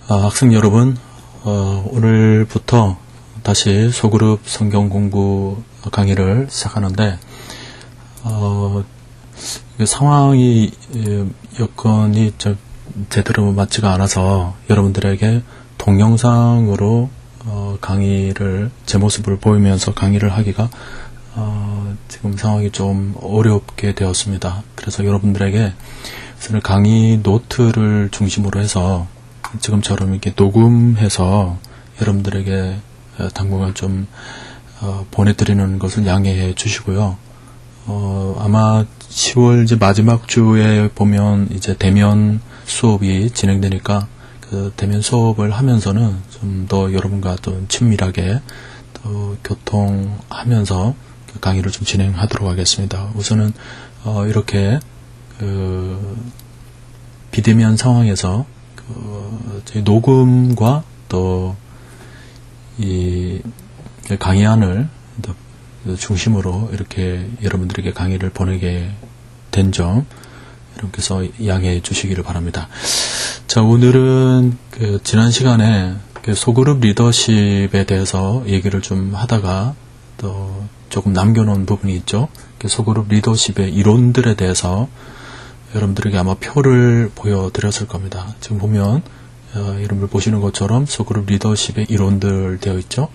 학생 여러분, 오늘부터 다시 소그룹 성경 공부 강의를 시작하는데, 상황이, 여건이 제대로 맞지가 않아서 여러분들에게 동영상으로 강의를, 제 모습을 보이면서 강의를 하기가 지금 상황이 좀 어렵게 되었습니다. 그래서 여러분들에게 우선 강의 노트를 중심으로 해서 지금처럼 이렇게 녹음해서 여러분들에게 당분간 좀 보내드리는 것을 양해해 주시고요. 아마 10월 이제 마지막 주에 보면 이제 대면 수업이 진행되니까 그 대면 수업을 하면서는 좀 더 여러분과 또 친밀하게 또 교통하면서 강의를 좀 진행하도록 하겠습니다. 우선은 이렇게 비대면 상황에서 저희 녹음과 또 이 강의안을 중심으로 이렇게 여러분들에게 강의를 보내게 된 점 여러분께서 양해해 주시기를 바랍니다. 자, 오늘은 지난 시간에 소그룹 리더십에 대해서 얘기를 좀 하다가 또 조금 남겨놓은 부분이 있죠. 소그룹 리더십의 이론들에 대해서 여러분들에게 아마 표를 보여드렸을 겁니다. 지금 보면 여러분들 보시는 것처럼 소그룹 리더십의 이론들 되어 있죠.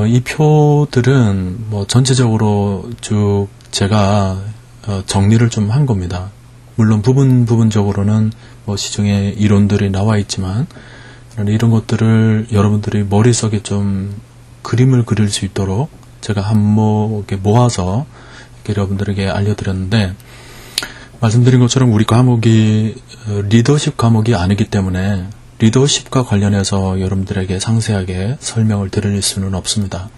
이 표들은 뭐 전체적으로 쭉 제가 정리를 좀 한 겁니다. 물론 부분적으로는 뭐 시중에 이론들이 나와 있지만 이런 것들을 여러분들이 머릿속에 좀 그림을 그릴 수 있도록 제가 한몫에 모아서 여러분들에게 알려드렸는데, 말씀드린 것처럼 우리 과목이 리더십 과목이 아니기 때문에 리더십과 관련해서 여러분들에게 상세하게 설명을 드릴 수는 없습니다.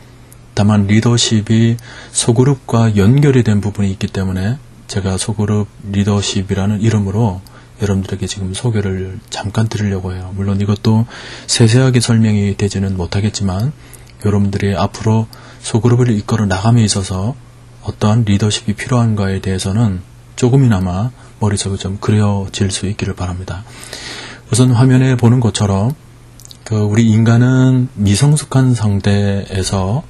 다만 리더십이 소그룹과 연결이 된 부분이 있기 때문에 제가 소그룹 리더십이라는 이름으로 여러분들에게 지금 소개를 잠깐 드리려고 해요. 물론 이것도 세세하게 설명이 되지는 못하겠지만 여러분들이 앞으로 소그룹을 이끌어 나감에 있어서 어떠한 리더십이 필요한가에 대해서는 조금이나마 머릿속에 좀 그려질 수 있기를 바랍니다. 우선 화면에 보는 것처럼 우리 인간은 미성숙한 상태에서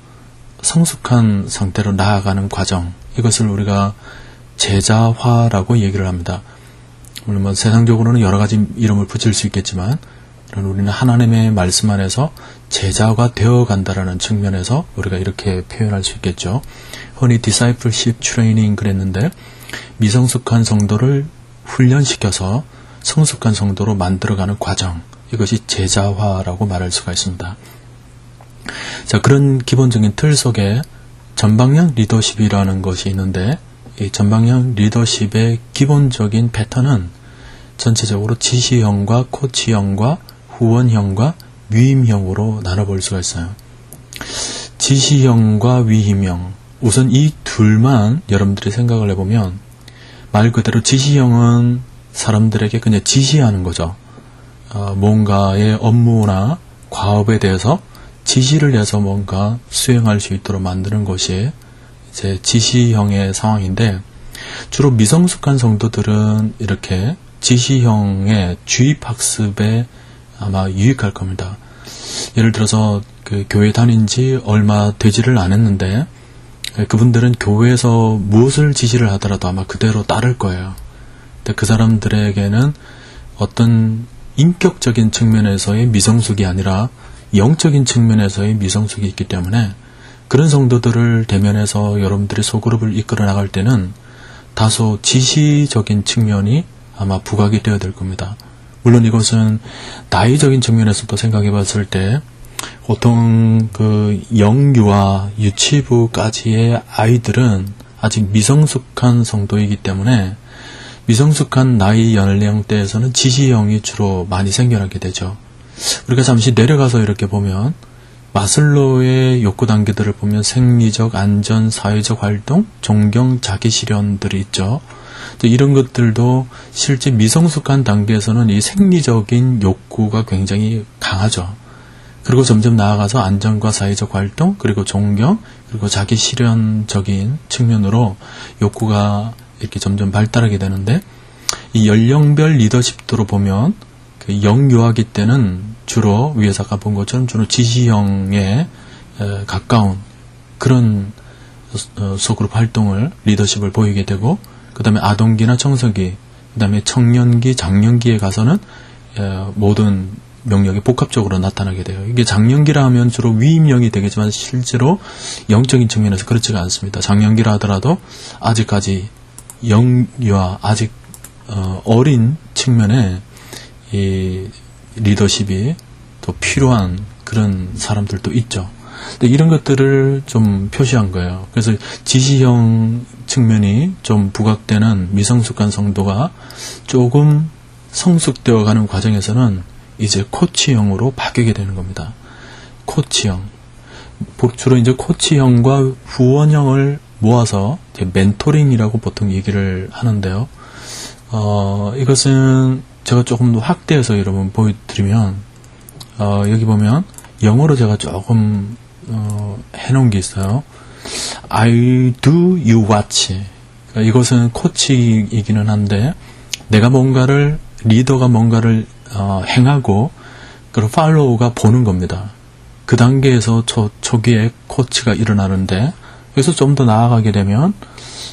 성숙한 상태로 나아가는 과정, 이것을 우리가 제자화라고 얘기를 합니다. 물론 뭐 세상적으로는 여러 가지 이름을 붙일 수 있겠지만 우리는 하나님의 말씀 안에서 제자가 되어간다라는 측면에서 우리가 이렇게 표현할 수 있겠죠. 흔히 discipleship training 그랬는데 미성숙한 성도를 훈련시켜서 성숙한 성도로 만들어가는 과정, 이것이 제자화라고 말할 수가 있습니다. 자, 그런 기본적인 틀 속에 전방향 리더십이라는 것이 있는데, 이 전방향 리더십의 기본적인 패턴은 전체적으로 지시형과 코치형과 후원형과 위임형으로 나눠볼 수가 있어요. 지시형과 위임형, 우선 이 둘만 여러분들이 생각을 해보면 말 그대로 지시형은 사람들에게 그냥 지시하는 거죠. 뭔가의 업무나 과업에 대해서 지시를 해서 뭔가 수행할 수 있도록 만드는 것이 이제 지시형의 상황인데, 주로 미성숙한 성도들은 이렇게 지시형의 주입학습에 아마 유익할 겁니다. 예를 들어서 교회 다닌 지 얼마 되지를 않았는데 그분들은 교회에서 무엇을 지시를 하더라도 아마 그대로 따를 거예요. 근데 그 사람들에게는 어떤 인격적인 측면에서의 미성숙이 아니라 영적인 측면에서의 미성숙이 있기 때문에 그런 성도들을 대면해서 여러분들이 소그룹을 이끌어 나갈 때는 다소 지시적인 측면이 아마 부각이 되어야 될 겁니다. 물론 이것은 나이적인 측면에서도 생각해 봤을 때 보통 영유아 유치부까지의 아이들은 아직 미성숙한 성도이기 때문에 미성숙한 나이 연령대에서는 지시형이 주로 많이 생겨나게 되죠. 우리가 잠시 내려가서 이렇게 보면 마슬로우의 욕구 단계들을 보면 생리적, 안전, 사회적 활동, 존경, 자기실현들이 있죠. 이런 것들도 실제 미성숙한 단계에서는 이 생리적인 욕구가 굉장히 강하죠. 그리고 점점 나아가서 안전과 사회적 활동, 그리고 존경, 그리고 자기 실현적인 측면으로 욕구가 이렇게 점점 발달하게 되는데, 이 연령별 리더십도로 보면 그 영유아기 때는 주로 위에서 아까 본 것처럼 주로 지시형에 가까운 그런 소그룹 활동을 리더십을 보이게 되고, 그 다음에 아동기나 청소기, 그 다음에 청년기, 장년기에 가서는 모든 명령이 복합적으로 나타나게 돼요. 이게 장년기라 하면 주로 위임형이 되겠지만 실제로 영적인 측면에서 그렇지가 않습니다. 장년기라 하더라도 아직까지 영유아, 아직 어린 측면에 이 리더십이 또 필요한 그런 사람들도 있죠. 근데 이런 것들을 좀 표시한 거예요. 그래서 지시형 측면이 좀 부각되는 미성숙한 성도가 조금 성숙되어 가는 과정에서는 이제 코치형으로 바뀌게 되는 겁니다. 코치형. 주로 이제 코치형과 후원형을 모아서 이제 멘토링이라고 보통 얘기를 하는데요. 이것은 제가 조금 더 확대해서 여러분 보여드리면, 여기 보면 영어로 제가 조금 해놓은 게 있어요. I do you watch. 그러니까 이것은 코치이기는 한데, 내가 뭔가를, 리더가 뭔가를 행하고 그리고 팔로우가 보는 겁니다. 그 단계에서 초기에 코치가 일어나는데, 그래서 좀 더 나아가게 되면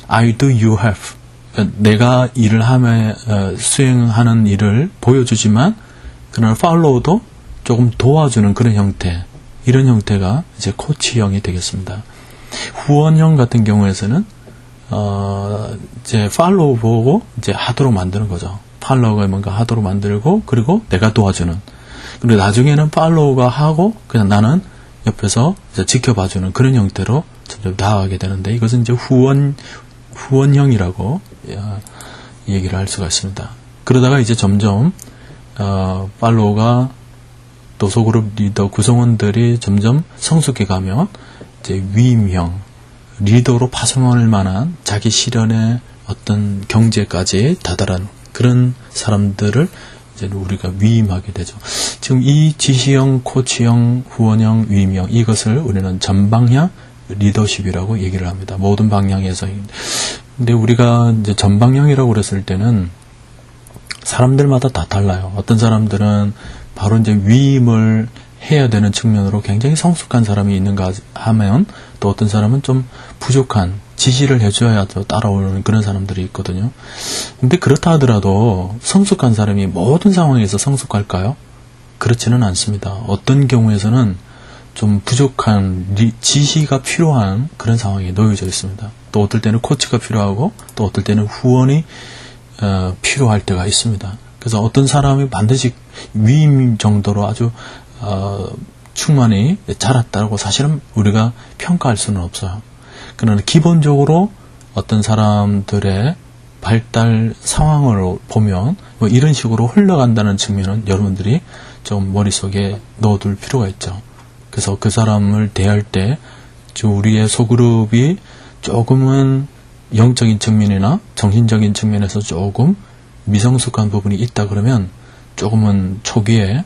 I do you have. 그러니까 내가 일을 하며 수행하는 일을 보여주지만 그러나 팔로우도 조금 도와주는 그런 형태, 이런 형태가 이제 코치형이 되겠습니다. 후원형 같은 경우에서는 이제 팔로우 보고 이제 하도록 만드는 거죠. 팔로우가 뭔가 하도록 만들고 그리고 내가 도와주는. 그리고 나중에는 팔로우가 하고 그냥 나는 옆에서 이제 지켜봐주는 그런 형태로 점점 나아가게 되는데, 이것은 이제 후원형이라고 얘기를 할 수가 있습니다. 그러다가 이제 점점 팔로우가 또 소그룹 리더 구성원들이 점점 성숙해 가면 이제 위임형, 리더로 파송할 만한 자기 실현의 어떤 경제까지 다다른 그런 사람들을 이제 우리가 위임하게 되죠. 지금 이 지시형, 코치형, 후원형, 위임형, 이것을 우리는 전방향 리더십이라고 얘기를 합니다. 모든 방향에서. 근데 우리가 이제 전방향이라고 그랬을 때는 사람들마다 다 달라요. 어떤 사람들은 바로 이제 위임을 해야 되는 측면으로 굉장히 성숙한 사람이 있는가 하면, 또 어떤 사람은 좀 부족한, 지시를 해줘야 또 따라오는 그런 사람들이 있거든요. 근데 그렇다 하더라도 성숙한 사람이 모든 상황에서 성숙할까요? 그렇지는 않습니다. 어떤 경우에서는 좀 부족한 지시가 필요한 그런 상황에 놓여져 있습니다. 또 어떨 때는 코치가 필요하고 또 어떨 때는 후원이 필요할 때가 있습니다. 그래서 어떤 사람이 반드시 위임 정도로 아주 충만히 자랐다고 사실은 우리가 평가할 수는 없어요. 그러나 기본적으로 어떤 사람들의 발달 상황을 보면 뭐 이런 식으로 흘러간다는 측면은 여러분들이 좀 머릿속에 넣어둘 필요가 있죠. 그래서 그 사람을 대할 때 우리의 소그룹이 조금은 영적인 측면이나 정신적인 측면에서 조금 미성숙한 부분이 있다 그러면 조금은 초기에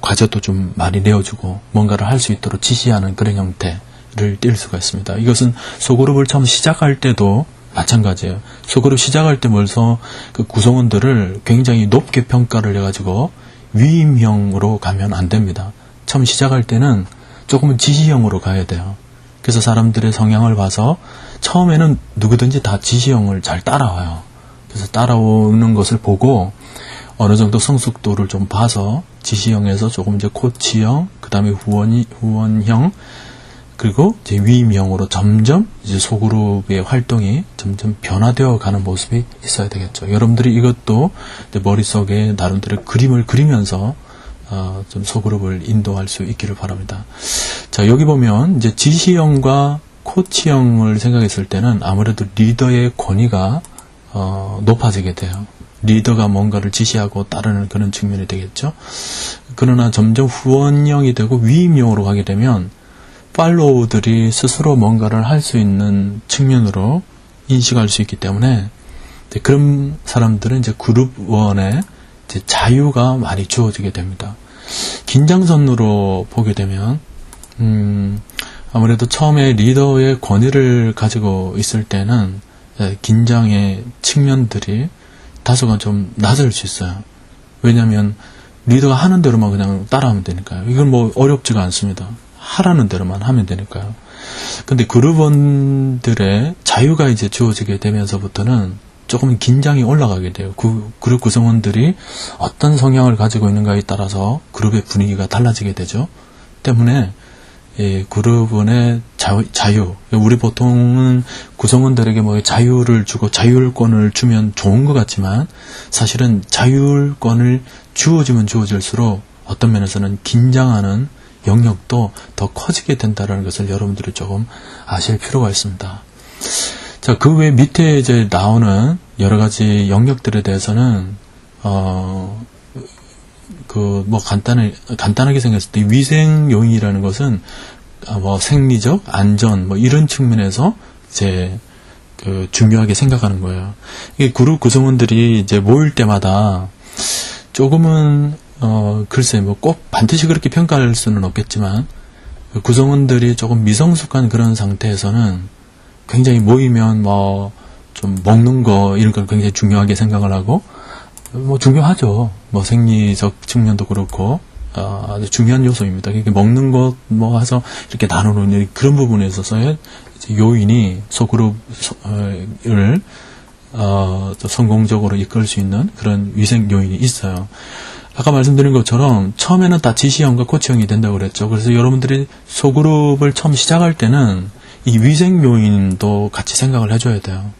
과제도 좀 많이 내어주고 뭔가를 할 수 있도록 지시하는 그런 형태를 띌 수가 있습니다. 이것은 소그룹을 처음 시작할 때도 마찬가지예요. 소그룹 시작할 때 벌써 그 구성원들을 굉장히 높게 평가를 해가지고 위임형으로 가면 안 됩니다. 처음 시작할 때는 조금은 지시형으로 가야 돼요. 그래서 사람들의 성향을 봐서 처음에는 누구든지 다 지시형을 잘 따라와요. 그래서 따라오는 것을 보고 어느 정도 성숙도를 좀 봐서 지시형에서 조금 이제 코치형, 그 다음에 후원형, 그리고 이제 위임형으로 점점 이제 소그룹의 활동이 점점 변화되어 가는 모습이 있어야 되겠죠. 여러분들이 이것도 머릿속에 나름대로 그림을 그리면서 좀 소그룹을 인도할 수 있기를 바랍니다. 자, 여기 보면 이제 지시형과 코치형을 생각했을 때는 아무래도 리더의 권위가 높아지게 돼요. 리더가 뭔가를 지시하고 따르는 그런 측면이 되겠죠. 그러나 점점 후원형이 되고 위임형으로 가게 되면 팔로우들이 스스로 뭔가를 할 수 있는 측면으로 인식할 수 있기 때문에 그런 사람들은 이제 그룹원에 이제 자유가 많이 주어지게 됩니다. 긴장선으로 보게 되면 아무래도 처음에 리더의 권위를 가지고 있을 때는 긴장의 측면들이 다소간 좀 낮을 수 있어요. 왜냐하면 리더가 하는 대로만 그냥 따라하면 되니까요. 이건 뭐 어렵지가 않습니다. 하라는 대로만 하면 되니까요. 근데 그룹원들의 자유가 이제 주어지게 되면서부터는 조금 긴장이 올라가게 돼요. 그룹 구성원들이 어떤 성향을 가지고 있는가에 따라서 그룹의 분위기가 달라지게 되죠. 때문에 그룹원의 자유, 우리 보통은 구성원들에게 뭐 자유를 주고 자율권을 주면 좋은 것 같지만 사실은 자율권을 주어지면 주어질수록 어떤 면에서는 긴장하는 영역도 더 커지게 된다는 것을 여러분들이 조금 아실 필요가 있습니다. 자, 그 외 밑에 이제 나오는 여러 가지 영역들에 대해서는 뭐 간단하게 생겼을 때 위생 요인이라는 것은 뭐 생리적 안전 뭐 이런 측면에서 이제 중요하게 생각하는 거예요. 이게 그룹 구성원들이 이제 모일 때마다 조금은 글쎄 뭐 꼭 반드시 그렇게 평가할 수는 없겠지만 구성원들이 조금 미성숙한 그런 상태에서는 굉장히 모이면 뭐 좀 먹는 거 이런 걸 굉장히 중요하게 생각을 하고 뭐 중요하죠. 뭐 생리적 측면도 그렇고 아주 중요한 요소입니다. 이게 먹는 것 뭐 해서 이렇게 나누는 그런 부분에 있어서의 요인이 소그룹을 성공적으로 이끌 수 있는 그런 위생 요인이 있어요. 아까 말씀드린 것처럼 처음에는 다 지시형과 코치형이 된다고 그랬죠. 그래서 여러분들이 소그룹을 처음 시작할 때는 이 위생 요인도 같이 생각을 해줘야 돼요.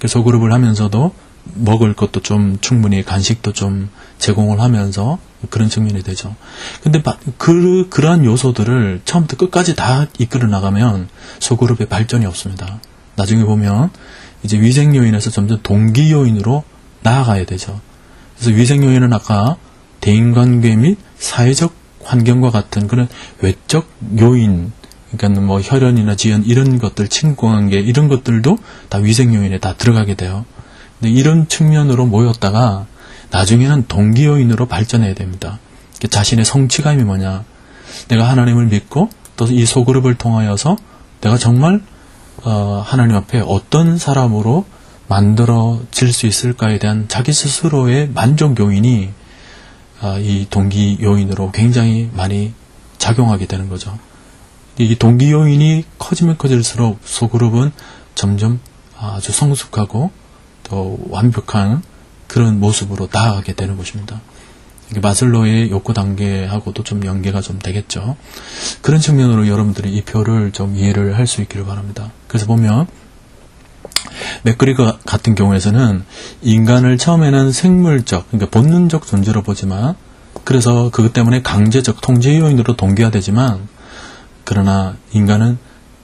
소그룹을 하면서도 먹을 것도 좀 충분히 간식도 좀 제공을 하면서 그런 측면이 되죠. 근데 그러한 요소들을 처음부터 끝까지 다 이끌어 나가면 소그룹의 발전이 없습니다. 나중에 보면 이제 위생 요인에서 점점 동기 요인으로 나아가야 되죠. 그래서 위생 요인은 아까 대인관계 및 사회적 환경과 같은 그런 외적 요인, 그러니까 뭐 혈연이나 지연 이런 것들, 친구관계 이런 것들도 다 위생 요인에 다 들어가게 돼요. 근데 이런 측면으로 모였다가 나중에는 동기 요인으로 발전해야 됩니다. 자신의 성취감이 뭐냐? 내가 하나님을 믿고 또 이 소그룹을 통하여서 내가 정말 하나님 앞에 어떤 사람으로 만들어질 수 있을까에 대한 자기 스스로의 만족 요인이 이 동기 요인으로 굉장히 많이 작용하게 되는 거죠. 이 동기 요인이 커지면 커질수록 소그룹은 점점 아주 성숙하고 또 완벽한 그런 모습으로 나아가게 되는 것입니다. 마슬로의 욕구 단계하고도 좀 연계가 좀 되겠죠. 그런 측면으로 여러분들이 이 표를 좀 이해를 할 수 있기를 바랍니다. 그래서 보면 맥그리거 같은 경우에서는 인간을 처음에는 생물적, 그러니까 본능적 존재로 보지만 그래서 그것 때문에 강제적 통제 요인으로 동기화되지만 그러나 인간은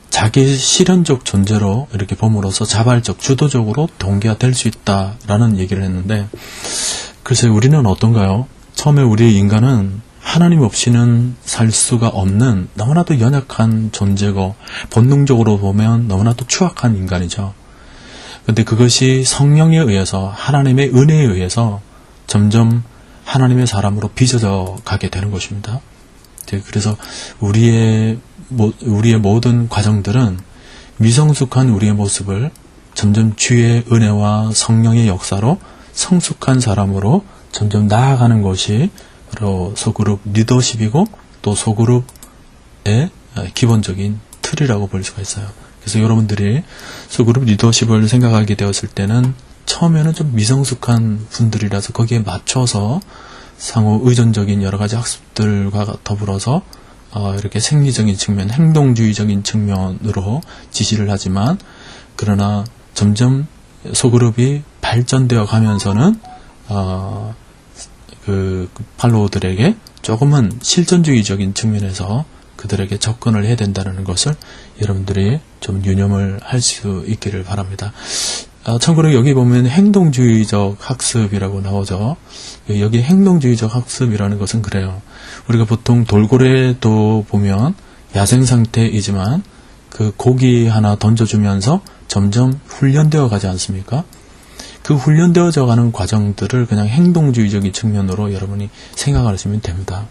자기 실현적 존재로 이렇게 봄으로써 자발적, 주도적으로 동기화될 수 있다라는 얘기를 했는데 글쎄 우리는 어떤가요? 처음에 우리 인간은 하나님 없이는 살 수가 없는 너무나도 연약한 존재고 본능적으로 보면 너무나도 추악한 인간이죠. 근데 그것이 성령에 의해서 하나님의 은혜에 의해서 점점 하나님의 사람으로 빚어져 가게 되는 것입니다. 그래서 우리의 모든 과정들은 미성숙한 우리의 모습을 점점 주의 은혜와 성령의 역사로 성숙한 사람으로 점점 나아가는 것이 바로 소그룹 리더십이고 또 소그룹의 기본적인 틀이라고 볼 수가 있어요. 그래서 여러분들이 소그룹 리더십을 생각하게 되었을 때는 처음에는 좀 미성숙한 분들이라서 거기에 맞춰서 상호 의존적인 여러 가지 학습들과 더불어서 이렇게 생리적인 측면, 행동주의적인 측면으로 지시를 하지만 그러나 점점 소그룹이 발전되어 가면서는 그 팔로워들에게 조금은 실전주의적인 측면에서 그들에게 접근을 해야 된다는 것을 여러분들이 좀 유념을 할 수 있기를 바랍니다. 참고로 여기 보면 행동주의적 학습이라고 나오죠. 여기 행동주의적 학습이라는 것은 그래요. 우리가 보통 돌고래도 보면 야생 상태이지만 그 고기 하나 던져주면서 점점 훈련되어 가지 않습니까? 그 훈련되어져 가는 과정들을 그냥 행동주의적인 측면으로 여러분이 생각하시면 됩니다.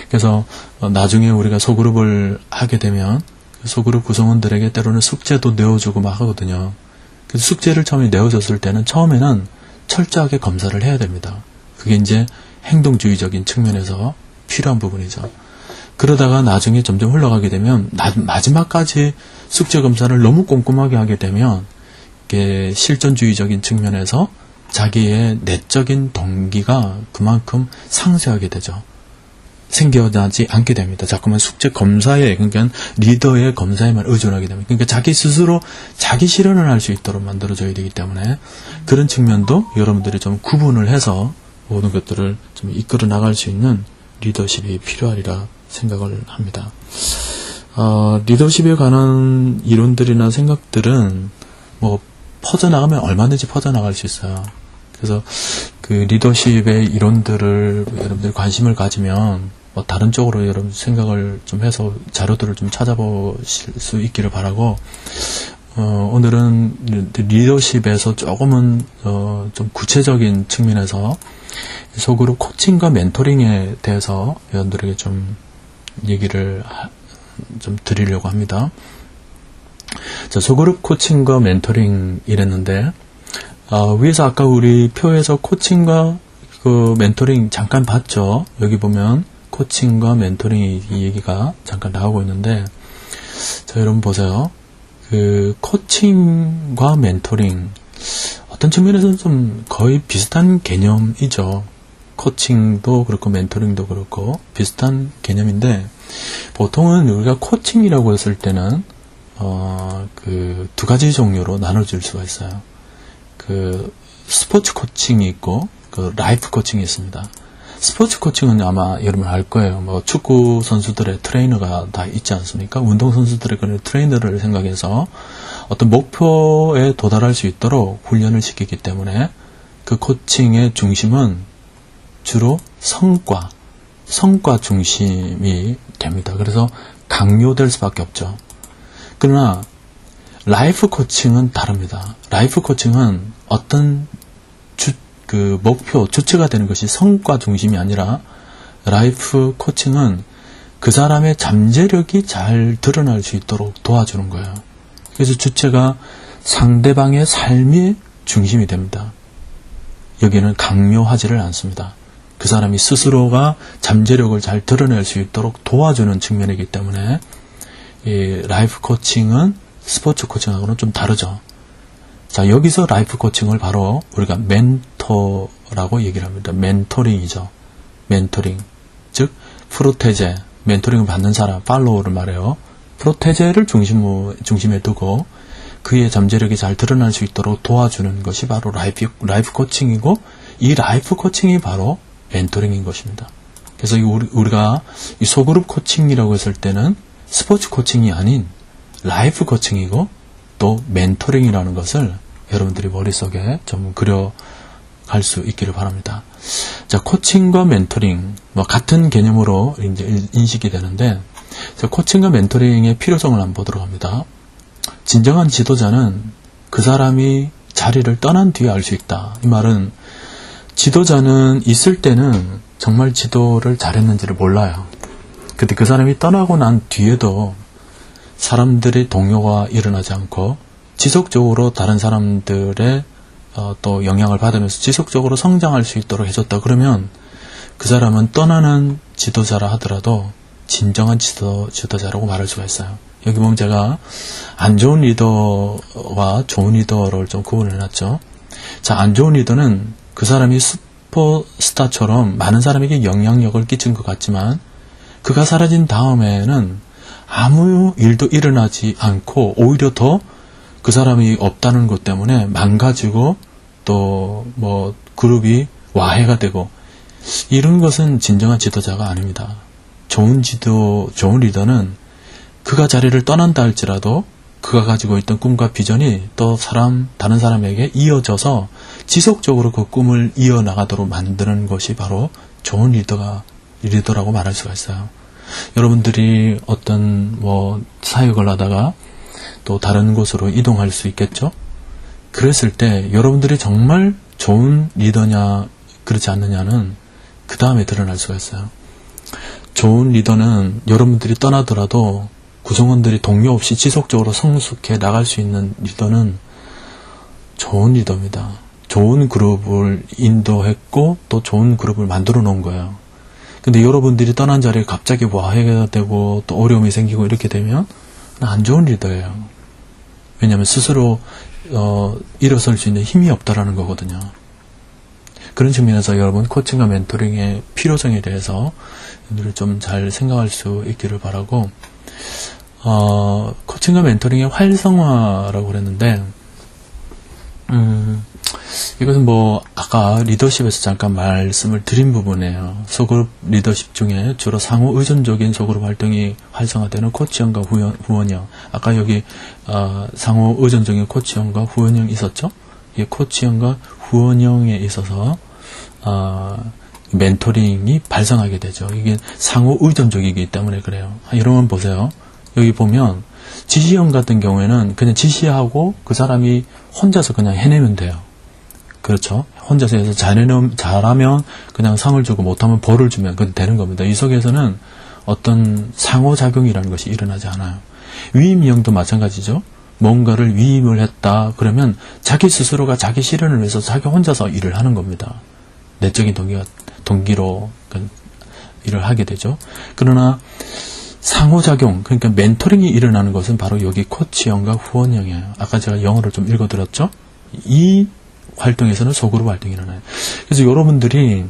그래서 나중에 우리가 소그룹을 하게 되면 그 소그룹 구성원들에게 때로는 숙제도 내어주고 막 하거든요. 그래서 숙제를 처음에 내어줬을 때는 처음에는 철저하게 검사를 해야 됩니다. 그게 이제 행동주의적인 측면에서 필요한 부분이죠. 그러다가 나중에 점점 흘러가게 되면 마지막까지 숙제 검사를 너무 꼼꼼하게 하게 되면 이게 실존주의적인 측면에서 자기의 내적인 동기가 그만큼 상쇄하게 되죠. 생겨나지 않게 됩니다. 자꾸만 숙제 검사에, 그러니까 리더의 검사에만 의존하게 됩니다. 그러니까 자기 스스로 자기 실현을 할 수 있도록 만들어줘야 되기 때문에 그런 측면도 여러분들이 좀 구분을 해서 모든 것들을 좀 이끌어 나갈 수 있는 리더십이 필요하리라 생각을 합니다. 리더십에 관한 이론들이나 생각들은 뭐 퍼져나가면 얼마든지 퍼져나갈 수 있어요. 그래서 그 리더십의 이론들을 여러분들이 관심을 가지면 뭐 다른 쪽으로 여러분 생각을 좀 해서 자료들을 좀 찾아보실 수 있기를 바라고, 오늘은 리더십에서 조금은 좀 구체적인 측면에서 소그룹 코칭과 멘토링에 대해서 여러분들에게 좀 얘기를 좀 드리려고 합니다. 자, 소그룹 코칭과 멘토링 이랬는데, 위에서 아까 우리 표에서 코칭과 그 멘토링 잠깐 봤죠? 여기 보면 코칭과 멘토링 이 얘기가 잠깐 나오고 있는데, 자, 여러분 보세요. 그 코칭과 멘토링 어떤 측면에서는 좀 거의 비슷한 개념이죠. 코칭도 그렇고 멘토링도 그렇고 비슷한 개념인데, 보통은 우리가 코칭이라고 했을 때는 그 두 가지 종류로 나눠질 수가 있어요. 그 스포츠 코칭이 있고 그 라이프 코칭이 있습니다. 스포츠 코칭은 아마 여러분 알 거예요. 뭐 축구 선수들의 트레이너가 다 있지 않습니까? 운동 선수들의 그런 트레이너를 생각해서 어떤 목표에 도달할 수 있도록 훈련을 시키기 때문에 그 코칭의 중심은 주로 성과 중심이 됩니다. 그래서 강요될 수밖에 없죠. 그러나 라이프 코칭은 다릅니다. 라이프 코칭은 어떤 그 목표, 주체가 되는 것이 성과 중심이 아니라 라이프 코칭은 그 사람의 잠재력이 잘 드러날 수 있도록 도와주는 거예요. 그래서 주체가 상대방의 삶의 중심이 됩니다. 여기는 강요하지를 않습니다. 그 사람이 스스로가 잠재력을 잘 드러낼 수 있도록 도와주는 측면이기 때문에 이 라이프 코칭은 스포츠 코칭하고는 좀 다르죠. 자, 여기서 라이프 코칭을 바로 우리가 멘토라고 얘기를 합니다. 멘토링이죠. 멘토링. 즉, 프로테제, 멘토링을 받는 사람, 팔로워를 말해요. 프로테제를 중심에 두고 그의 잠재력이 잘 드러날 수 있도록 도와주는 것이 바로 라이프 코칭이고, 이 라이프 코칭이 바로 멘토링인 것입니다. 그래서 우리가 이 소그룹 코칭이라고 했을 때는 스포츠 코칭이 아닌 라이프 코칭이고 또 멘토링이라는 것을 여러분들이 머릿속에 좀 그려갈 수 있기를 바랍니다. 자, 코칭과 멘토링, 뭐 같은 개념으로 이제 인식이 되는데, 자, 코칭과 멘토링의 필요성을 한번 보도록 합니다. 진정한 지도자는 그 사람이 자리를 떠난 뒤에 알 수 있다. 이 말은 지도자는 있을 때는 정말 지도를 잘했는지를 몰라요. 근데 그 사람이 떠나고 난 뒤에도 사람들의 동요가 일어나지 않고 지속적으로 다른 사람들의 또 영향을 받으면서 지속적으로 성장할 수 있도록 해줬다. 그러면 그 사람은 떠나는 지도자라 하더라도 진정한 지도자라고 말할 수가 있어요. 여기 보면 제가 안 좋은 리더와 좋은 리더를 좀 구분을 해놨죠. 자, 안 좋은 리더는 그 사람이 슈퍼스타처럼 많은 사람에게 영향력을 끼친 것 같지만 그가 사라진 다음에는 아무 일도 일어나지 않고 오히려 더 그 사람이 없다는 것 때문에 망가지고 또 뭐 그룹이 와해가 되고, 이런 것은 진정한 지도자가 아닙니다. 좋은 리더는 그가 자리를 떠난다 할지라도 그가 가지고 있던 꿈과 비전이 또 다른 사람에게 이어져서 지속적으로 그 꿈을 이어나가도록 만드는 것이 바로 좋은 리더라고 말할 수가 있어요. 여러분들이 어떤 사역을 하다가 또 다른 곳으로 이동할 수 있겠죠? 그랬을 때 여러분들이 정말 좋은 리더냐 그렇지 않느냐는 그 다음에 드러날 수가 있어요. 좋은 리더는 여러분들이 떠나더라도 구성원들이 동요 없이 지속적으로 성숙해 나갈 수 있는 리더는 좋은 리더입니다. 좋은 그룹을 인도했고 또 좋은 그룹을 만들어 놓은 거예요. 근데 여러분들이 떠난 자리에 갑자기 와해가 되고 또 어려움이 생기고 이렇게 되면 안 좋은 리더예요. 왜냐하면 스스로 일어설 수 있는 힘이 없다라는 거거든요. 그런 측면에서 여러분 코칭과 멘토링의 필요성에 대해서 여러분들이 좀 잘 생각할 수 있기를 바라고, 코칭과 멘토링의 활성화라고 그랬는데, 이것은 뭐 아까 리더십에서 잠깐 말씀을 드린 부분이에요. 소그룹 리더십 중에 주로 상호 의존적인 소그룹 활동이 활성화되는 코치형과 후원형. 아까 여기 상호 의존적인 코치형과 후원형이 있었죠. 이 코치형과 후원형에 있어서 멘토링이 발생하게 되죠. 이게 상호 의존적이기 때문에 그래요. 여러분 보세요. 여기 보면 지시형 같은 경우에는 그냥 지시하고 그 사람이 혼자서 그냥 해내면 돼요. 그렇죠. 혼자서 해서 잘하면 그냥 상을 주고 못하면 벌을 주면 그건 되는 겁니다. 이 속에서는 어떤 상호작용이라는 것이 일어나지 않아요. 위임형도 마찬가지죠. 뭔가를 위임을 했다 그러면 자기 스스로가 자기 실현을 위해서 자기 혼자서 일을 하는 겁니다. 내적인 동기로 일을 하게 되죠. 그러나 상호작용, 그러니까 멘토링이 일어나는 것은 바로 여기 코치형과 후원형이에요. 아까 제가 영어를 좀 읽어드렸죠. 이 활동에서는 소그룹 활동이 일어나요. 그래서 여러분들이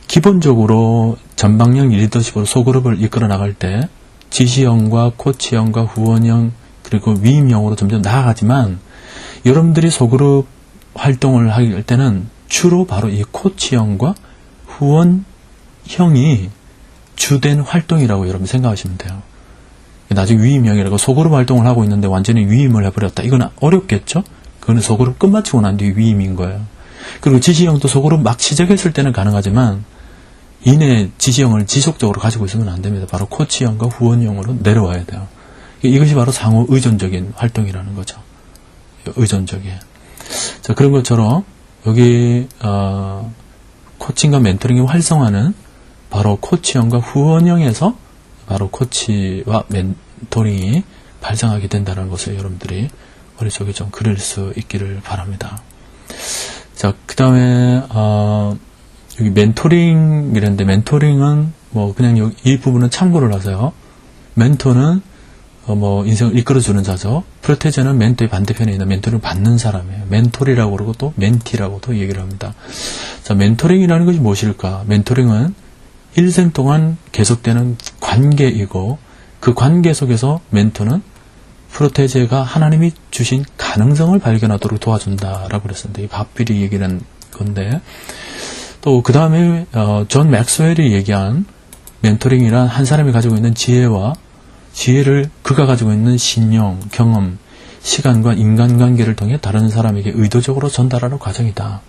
기본적으로 전방형 리더십으로 소그룹을 이끌어 나갈 때 지시형과 코치형과 후원형 그리고 위임형으로 점점 나아가지만, 여러분들이 소그룹 활동을 할 때는 주로 바로 이 코치형과 후원형이 주된 활동이라고 여러분 생각하시면 돼요. 나중에 위임형이라고 소그룹 활동을 하고 있는데 완전히 위임을 해버렸다. 이건 어렵겠죠? 그거는 소그룹 끝마치고 난 뒤에 위임인 거예요. 그리고 지시형도 소그룹 막 시작했을 때는 가능하지만 이내 지시형을 지속적으로 가지고 있으면 안 됩니다. 바로 코치형과 후원형으로 내려와야 돼요. 이것이 바로 상호 의존적인 활동이라는 거죠. 의존적이에요. 자, 그런 것처럼 여기 코칭과 멘토링의 활성화는 바로 코치형과 후원형에서 바로 코치와 멘토링이 발생하게 된다는 것을 여러분들이 머릿속에 좀 그릴 수 있기를 바랍니다. 자, 그 다음에 여기 멘토링이랬는데, 멘토링은 뭐 그냥 이 부분은 참고를 하세요. 멘토는 뭐 인생을 이끌어주는 자죠. 프로테제는 멘토의 반대편에 있는 멘토링을 받는 사람이에요. 멘토리라고 그러고 또 멘티라고도 얘기를 합니다. 자, 멘토링이라는 것이 무엇일까? 멘토링은 일생 동안 계속되는 관계이고, 그 관계 속에서 멘토는 프로테제가 하나님이 주신 가능성을 발견하도록 도와준다라고 그랬었는데, 이 밥빌이 얘기하는 건데, 또 그 다음에 존 맥스웰이 얘기한 멘토링이란 한 사람이 가지고 있는 지혜를 그가 가지고 있는 신용, 경험, 시간과 인간관계를 통해 다른 사람에게 의도적으로 전달하는 과정이다.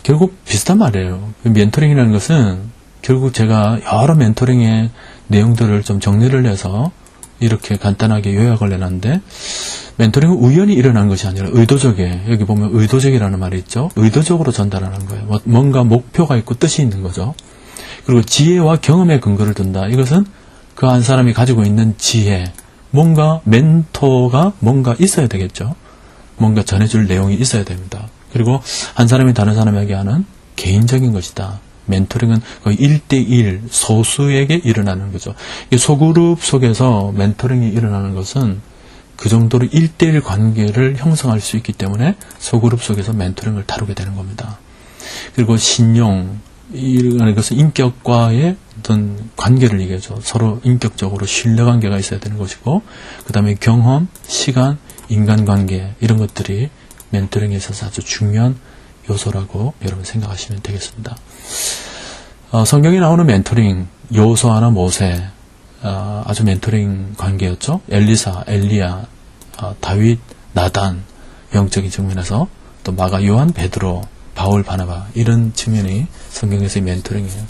결국 비슷한 말이에요. 멘토링이라는 것은 결국 제가 여러 멘토링의 내용들을 좀 정리를 해서 이렇게 간단하게 요약을 해놨는데, 멘토링은 우연히 일어나는 것이 아니라 의도적이에요. 여기 보면 의도적이라는 말이 있죠. 의도적으로 전달하는 거예요. 뭔가 목표가 있고 뜻이 있는 거죠. 그리고 지혜와 경험에 근거를 둔다. 이것은 그 한 사람이 가지고 있는 지혜, 뭔가 멘토가 뭔가 있어야 되겠죠. 뭔가 전해줄 내용이 있어야 됩니다. 그리고 한 사람이 다른 사람에게 하는 개인적인 것이다. 멘토링은 거의 1대1 소수에게 일어나는 거죠. 소그룹 속에서 멘토링이 일어나는 것은 그 정도로 1대1 관계를 형성할 수 있기 때문에 소그룹 속에서 멘토링을 다루게 되는 겁니다. 그리고 신용, 이라는 것은 인격과의 어떤 관계를 얘기하죠. 서로 인격적으로 신뢰관계가 있어야 되는 것이고, 그 다음에 경험, 시간, 인간관계, 이런 것들이 멘토링에 있어서 아주 중요한 요소라고 여러분 생각하시면 되겠습니다. 성경에 나오는 멘토링 요소아나 모세, 아주 멘토링 관계였죠. 엘리사, 엘리야, 다윗, 나단, 영적인 측면에서 또 마가, 요한, 베드로, 바울, 바나바, 이런 측면이 성경에서의 멘토링이에요.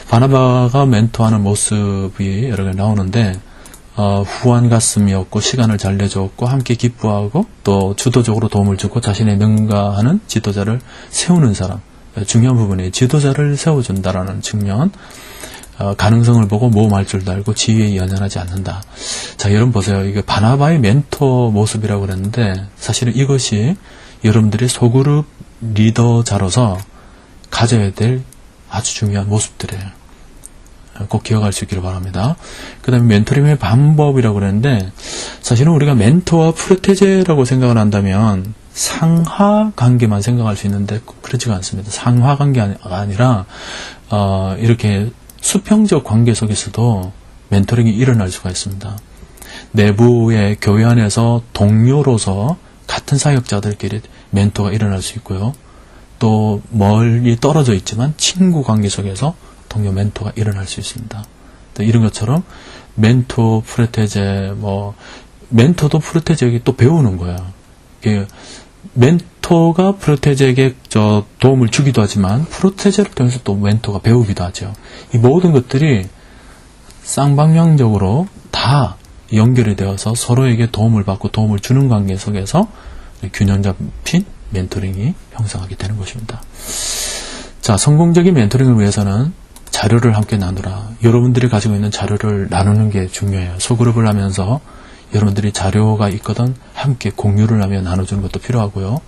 바나바가 멘토하는 모습이 여러 개 나오는데, 후한 가슴이었고 시간을 잘 내줬고 함께 기뻐하고 또 주도적으로 도움을 주고 자신의 능가하는 지도자를 세우는 사람, 중요한 부분이 지도자를 세워준다라는 측면, 가능성을 보고 모험할 줄도 알고 지혜에 연연하지 않는다. 자, 여러분 보세요. 이게 바나바의 멘토 모습이라고 그랬는데, 사실은 이것이 여러분들이 소그룹 리더자로서 가져야 될 아주 중요한 모습들이에요. 꼭 기억할 수 있기를 바랍니다. 그 다음에 멘토링의 방법이라고 그랬는데, 사실은 우리가 멘토와 프로테제라고 생각을 한다면 상하 관계만 생각할 수 있는데 그렇지가 않습니다. 상하 관계가 아니라 이렇게 수평적 관계 속에서도 멘토링이 일어날 수가 있습니다. 내부의 교회 안에서 동료로서 같은 사역자들끼리 멘토가 일어날 수 있고요. 또 멀리 떨어져 있지만 친구 관계 속에서 동료 멘토가 일어날 수 있습니다. 이런 것처럼 멘토, 프로테제, 멘토도 프로테제에게 또 배우는 거예요. 멘토가 프로테제에게 도움을 주기도 하지만 프로테제를 통해서 또 멘토가 배우기도 하죠. 이 모든 것들이 쌍방향적으로 다 연결이 되어서 서로에게 도움을 받고 도움을 주는 관계 속에서 균형 잡힌 멘토링이 형성하게 되는 것입니다. 자, 성공적인 멘토링을 위해서는 자료를 함께 나누라. 여러분들이 가지고 있는 자료를 나누는 게 중요해요. 소그룹을 하면서 여러분들이 자료가 있거든 함께 공유를 하며 나눠주는 것도 필요하고요.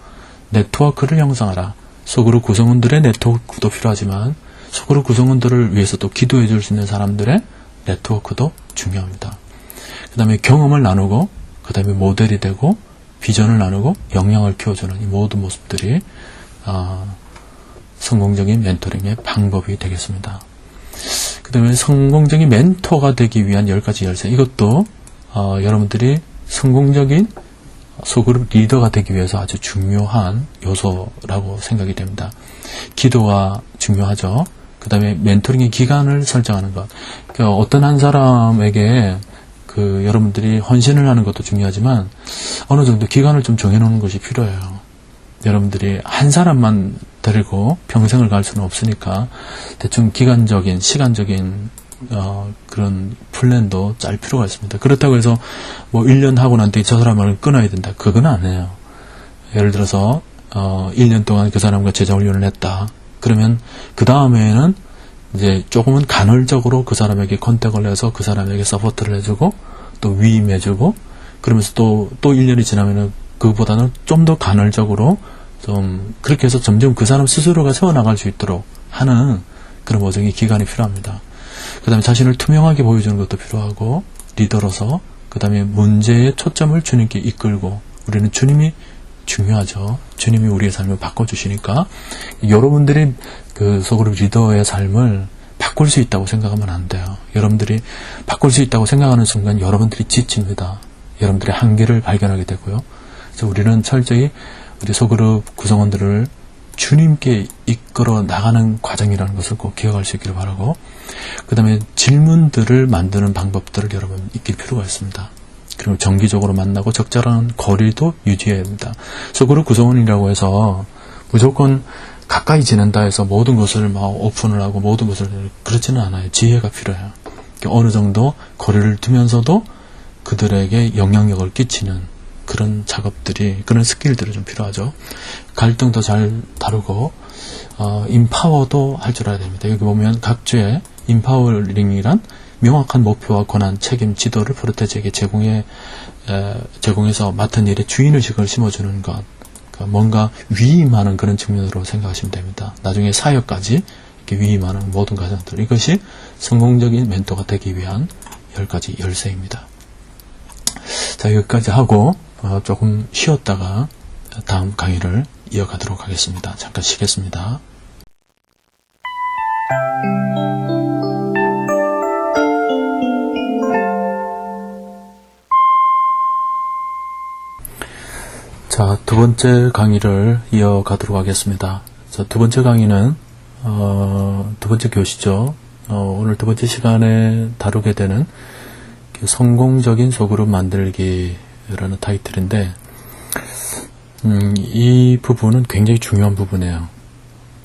네트워크를 형성하라. 소그룹 구성원들의 네트워크도 필요하지만 소그룹 구성원들을 위해서 또 기도해 줄 수 있는 사람들의 네트워크도 중요합니다. 그 다음에 경험을 나누고 그 다음에 모델이 되고 비전을 나누고 역량을 키워주는 이 모든 모습들이 성공적인 멘토링의 방법이 되겠습니다. 그 다음에 성공적인 멘토가 되기 위한 10가지 열쇠, 이것도 여러분들이 성공적인 소그룹 리더가 되기 위해서 아주 중요한 요소라고 생각이 됩니다. 기도가 중요하죠. 그 다음에 멘토링의 기간을 설정하는 것. 그러니까 어떤 한 사람에게 여러분들이 헌신을 하는 것도 중요하지만 어느 정도 기간을 좀 정해놓는 것이 필요해요. 여러분들이 한 사람만 데리고 평생을 갈 수는 없으니까 대충 기간적인, 시간적인 그런 플랜도 짤 필요가 있습니다. 그렇다고 해서 1년 하고 난 뒤에 저 사람을 끊어야 된다. 그건 아니에요. 예를 들어서 1년 동안 그 사람과 제자훈련을 했다. 그러면 그 다음에는 이제 조금은 간헐적으로 그 사람에게 컨택을 해서 그 사람에게 서포트를 해주고 또 위임해주고 그러면서 또 1년이 지나면은 그보다는 좀 더 간헐적으로 좀 그렇게 해서 점점 그 사람 스스로가 세워나갈 수 있도록 하는 그런 모종의 기간이 필요합니다. 그 다음에 자신을 투명하게 보여주는 것도 필요하고 리더로서 그 다음에 문제의 초점을 주님께 이끌고 우리는 주님이 중요하죠. 주님이 우리의 삶을 바꿔주시니까 여러분들이 그 소그룹 리더의 삶을 바꿀 수 있다고 생각하면 안 돼요. 여러분들이 바꿀 수 있다고 생각하는 순간 여러분들이 지칩니다. 여러분들의 한계를 발견하게 되고요. 그래서 우리는 철저히 우리 소그룹 구성원들을 주님께 이끌어 나가는 과정이라는 것을 꼭 기억할 수 있기를 바라고, 그 다음에 질문들을 만드는 방법들을 여러분 익힐 필요가 있습니다. 그리고 정기적으로 만나고 적절한 거리도 유지해야 됩니다. 소그룹 구성원이라고 해서 무조건 가까이 지낸다 해서 모든 것을 막 오픈을 하고 모든 것을 그렇지는 않아요. 지혜가 필요해요. 어느 정도 거리를 두면서도 그들에게 영향력을 끼치는 그런 작업들이, 그런 스킬들이 좀 필요하죠. 갈등도 잘 다루고 인파워도 할 줄 알아야 됩니다. 여기 보면 각주의 인파워링이란 명확한 목표와 권한, 책임, 지도를 프로테제에게 제공해서 맡은 일에 주인의식을 심어주는 것, 그러니까 뭔가 위임하는 그런 측면으로 생각하시면 됩니다. 나중에 사역까지 이렇게 위임하는 모든 과정들, 이것이 성공적인 멘토가 되기 위한 10가지 열쇠입니다. 자, 여기까지 하고 조금 쉬었다가 다음 강의를 이어가도록 하겠습니다. 잠깐 쉬겠습니다. 자, 두 번째 강의를 이어가도록 하겠습니다. 자, 두 번째 강의는 두 번째 교시죠. 오늘 두 번째 시간에 다루게 되는 성공적인 소그룹 만들기라는 타이틀인데, 이 부분은 굉장히 중요한 부분이에요.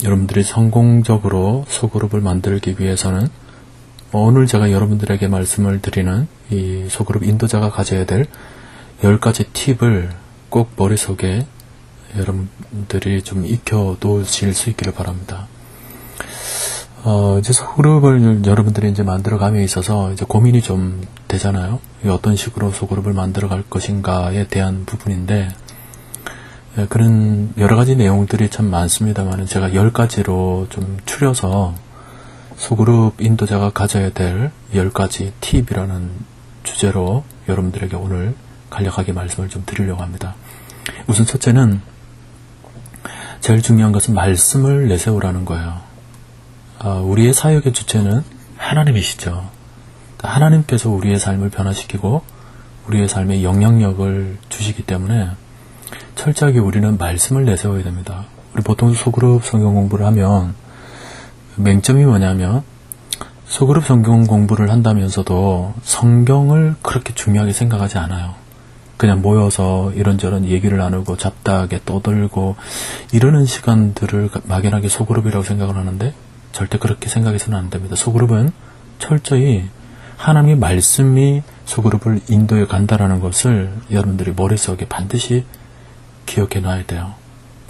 여러분들이 성공적으로 소그룹을 만들기 위해서는 오늘 제가 여러분들에게 말씀을 드리는 이 소그룹 인도자가 가져야 될 10가지 팁을 꼭 머릿속에 여러분들이 좀 익혀 놓으실 수 있기를 바랍니다. 이제 소그룹을 여러분들이 이제 만들어감에 있어서 이제 고민이 좀 되잖아요. 어떤 식으로 소그룹을 만들어갈 것인가에 대한 부분인데, 그런 여러 가지 내용들이 참 많습니다만 제가 10가지로 좀 추려서 소그룹 인도자가 가져야 될 10가지 팁이라는 주제로 여러분들에게 오늘 간략하게 말씀을 좀 드리려고 합니다. 우선 첫째는 제일 중요한 것은 말씀을 내세우라는 거예요. 우리의 사역의 주체는 하나님이시죠. 하나님께서 우리의 삶을 변화시키고 우리의 삶에 영향력을 주시기 때문에 철저하게 우리는 말씀을 내세워야 됩니다. 우리 보통 소그룹 성경 공부를 하면 맹점이 뭐냐면 소그룹 성경 공부를 한다면서도 성경을 그렇게 중요하게 생각하지 않아요. 그냥 모여서 이런저런 얘기를 나누고 잡다하게 떠들고 이러는 시간들을 막연하게 소그룹이라고 생각을 하는데 절대 그렇게 생각해서는 안 됩니다. 소그룹은 철저히 하나님의 말씀이 소그룹을 인도해 간다라는 것을 여러분들이 머릿속에 반드시 기억해 놔야 돼요.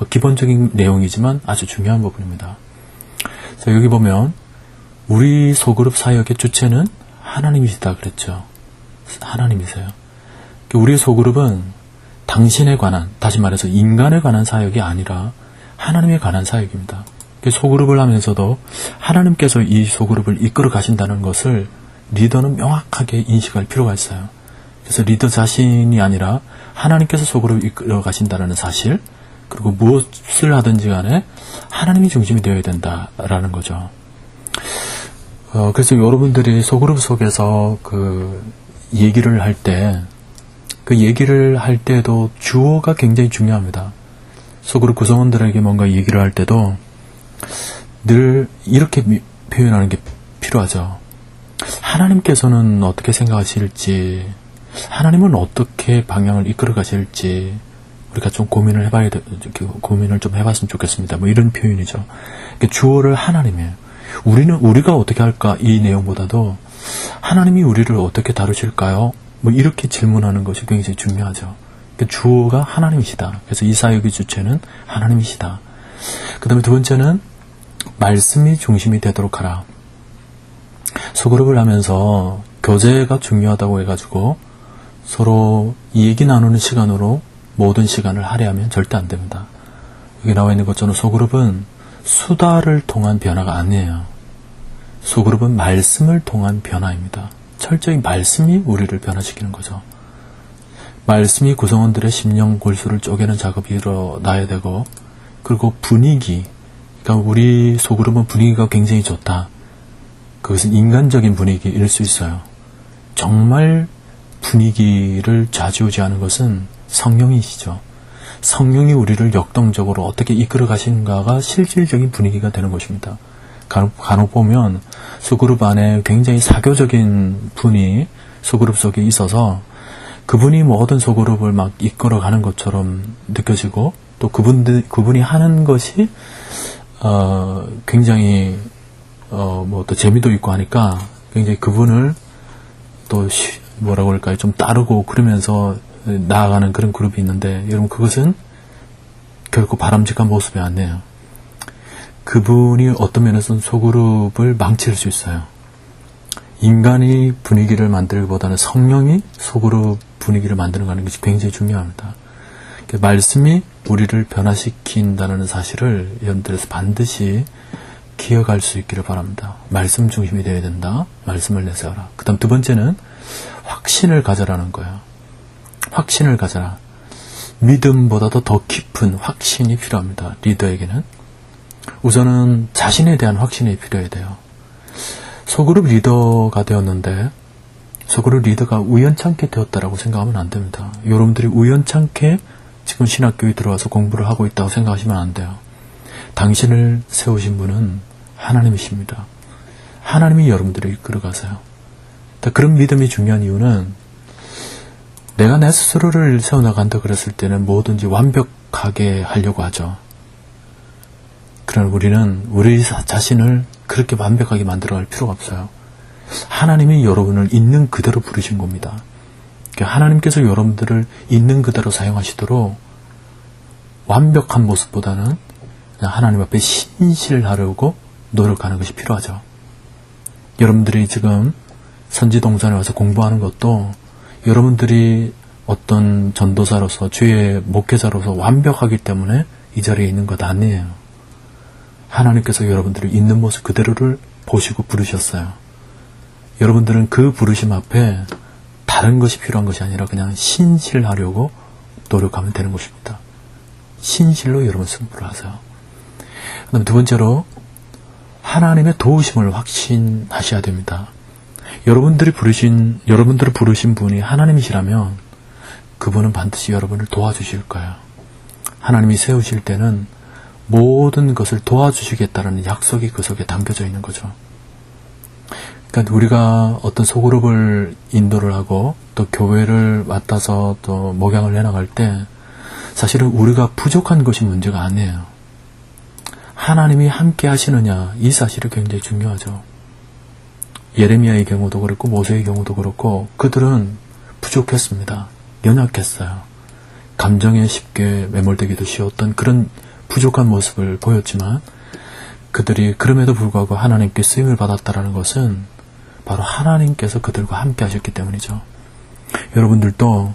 기본적인 내용이지만 아주 중요한 부분입니다. 자, 여기 보면 우리 소그룹 사역의 주체는 하나님이시다 그랬죠. 하나님이세요. 우리 소그룹은 당신에 관한, 다시 말해서 인간에 관한 사역이 아니라 하나님에 관한 사역입니다. 소그룹을 하면서도 하나님께서 이 소그룹을 이끌어 가신다는 것을 리더는 명확하게 인식할 필요가 있어요. 그래서 리더 자신이 아니라 하나님께서 소그룹을 이끌어 가신다는 사실, 그리고 무엇을 하든지 간에 하나님이 중심이 되어야 된다라는 거죠. 그래서 여러분들이 소그룹 속에서 얘기를 할 때, 그 얘기를 할 때도 주어가 굉장히 중요합니다. 소그룹 구성원들에게 뭔가 얘기를 할 때도 늘 이렇게 표현하는 게 필요하죠. 하나님께서는 어떻게 생각하실지, 하나님은 어떻게 방향을 이끌어 가실지 우리가 좀 고민을 좀 해봤으면 좋겠습니다. 이런 표현이죠. 주어를 하나님이에요. 우리가 어떻게 할까? 이 내용보다도 하나님이 우리를 어떻게 다루실까요? 이렇게 질문하는 것이 굉장히 중요하죠. 주어가 하나님이시다. 그래서 이 사역의 주체는 하나님이시다. 그 다음에 두 번째는 말씀이 중심이 되도록 하라. 소그룹을 하면서 교제가 중요하다고 해가지고 서로 얘기 나누는 시간으로 모든 시간을 할애하면 절대 안 됩니다. 여기 나와 있는 것처럼 소그룹은 수다를 통한 변화가 아니에요. 소그룹은 말씀을 통한 변화입니다. 철저히 말씀이 우리를 변화시키는 거죠. 말씀이 구성원들의 심령 골수를 쪼개는 작업이 일어나야 되고, 그리고 분위기, 그러니까 우리 소그룹은 분위기가 굉장히 좋다. 그것은 인간적인 분위기일 수 있어요. 정말 분위기를 좌지우지하는 것은 성령이시죠. 성령이 우리를 역동적으로 어떻게 이끌어 가시는가가 실질적인 분위기가 되는 것입니다. 간혹 보면 소그룹 안에 굉장히 사교적인 분이 소그룹 속에 있어서 그분이 모든 소그룹을 막 이끌어가는 것처럼 느껴지고, 또 그분이 하는 것이 굉장히 또 재미도 있고 하니까 굉장히 그분을 또 뭐라고 할까요? 좀 따르고 그러면서 나아가는 그런 그룹이 있는데, 여러분 그것은 결코 바람직한 모습이 아니에요. 그분이 어떤 면에서는 소그룹을 망칠 수 있어요. 인간이 분위기를 만들기보다는 성령이 소그룹 분위기를 만드는 것이 굉장히 중요합니다. 말씀이 우리를 변화시킨다는 사실을 여러분들에서 반드시 기억할 수 있기를 바랍니다. 말씀 중심이 되어야 된다. 말씀을 내세워라. 그 다음 두 번째는 확신을 가져라는 거예요. 확신을 가져라. 믿음보다도 더 깊은 확신이 필요합니다. 리더에게는. 우선은 자신에 대한 확신이 필요해야 돼요. 소그룹 리더가 되었는데 소그룹 리더가 우연찮게 되었다라고 생각하면 안 됩니다. 여러분들이 우연찮게 지금 신학교에 들어와서 공부를 하고 있다고 생각하시면 안 돼요. 당신을 세우신 분은 하나님이십니다. 하나님이 여러분들을 이끌어 가세요. 그런 믿음이 중요한 이유는 내가 내 스스로를 세워나간다 그랬을 때는 뭐든지 완벽하게 하려고 하죠. 그러나 우리는 우리 자신을 그렇게 완벽하게 만들어갈 필요가 없어요. 하나님이 여러분을 있는 그대로 부르신 겁니다. 하나님께서 여러분들을 있는 그대로 사용하시도록 완벽한 모습보다는 하나님 앞에 신실하려고 노력하는 것이 필요하죠. 여러분들이 지금 선지동산에 와서 공부하는 것도 여러분들이 어떤 전도사로서, 주의 목회자로서 완벽하기 때문에 이 자리에 있는 것 아니에요. 하나님께서 여러분들을 있는 모습 그대로를 보시고 부르셨어요. 여러분들은 그 부르심 앞에 다른 것이 필요한 것이 아니라 그냥 신실하려고 노력하면 되는 것입니다. 신실로 여러분 승부를 하세요. 그 다음에 두 번째로 하나님의 도우심을 확신하셔야 됩니다. 여러분들을 부르신 분이 하나님이시라면 그분은 반드시 여러분을 도와주실 거예요. 하나님이 세우실 때는 모든 것을 도와주시겠다는 약속이 그 속에 담겨져 있는 거죠. 그러니까 우리가 어떤 소그룹을 인도를 하고 또 교회를 맡아서 또 목양을 해나갈 때 사실은 우리가 부족한 것이 문제가 아니에요. 하나님이 함께 하시느냐, 이 사실이 굉장히 중요하죠. 예레미야의 경우도 그렇고 모세의 경우도 그렇고 그들은 부족했습니다. 연약했어요. 감정에 쉽게 매몰되기도 쉬웠던 그런 부족한 모습을 보였지만 그들이 그럼에도 불구하고 하나님께 쓰임을 받았다는 것은 바로 하나님께서 그들과 함께 하셨기 때문이죠. 여러분들도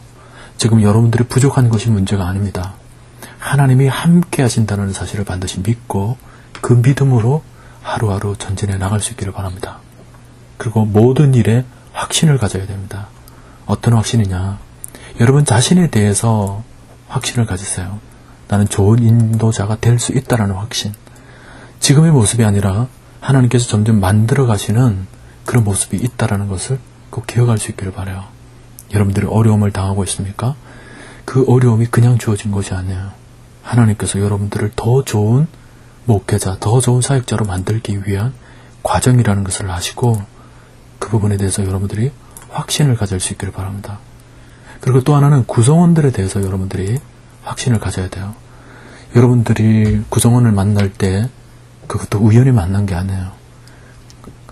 지금 여러분들이 부족한 것이 문제가 아닙니다. 하나님이 함께 하신다는 사실을 반드시 믿고 그 믿음으로 하루하루 전진해 나갈 수 있기를 바랍니다. 그리고 모든 일에 확신을 가져야 됩니다. 어떤 확신이냐? 여러분 자신에 대해서 확신을 가지세요. 나는 좋은 인도자가 될 수 있다는 확신. 지금의 모습이 아니라 하나님께서 점점 만들어 가시는 그런 모습이 있다는 것을 꼭 기억할 수 있기를 바라요. 여러분들이 어려움을 당하고 있습니까? 그 어려움이 그냥 주어진 것이 아니에요. 하나님께서 여러분들을 더 좋은 목회자, 더 좋은 사역자로 만들기 위한 과정이라는 것을 아시고 그 부분에 대해서 여러분들이 확신을 가질 수 있기를 바랍니다. 그리고 또 하나는 구성원들에 대해서 여러분들이 확신을 가져야 돼요. 여러분들이 구성원을 만날 때 그것도 우연히 만난 게 아니에요.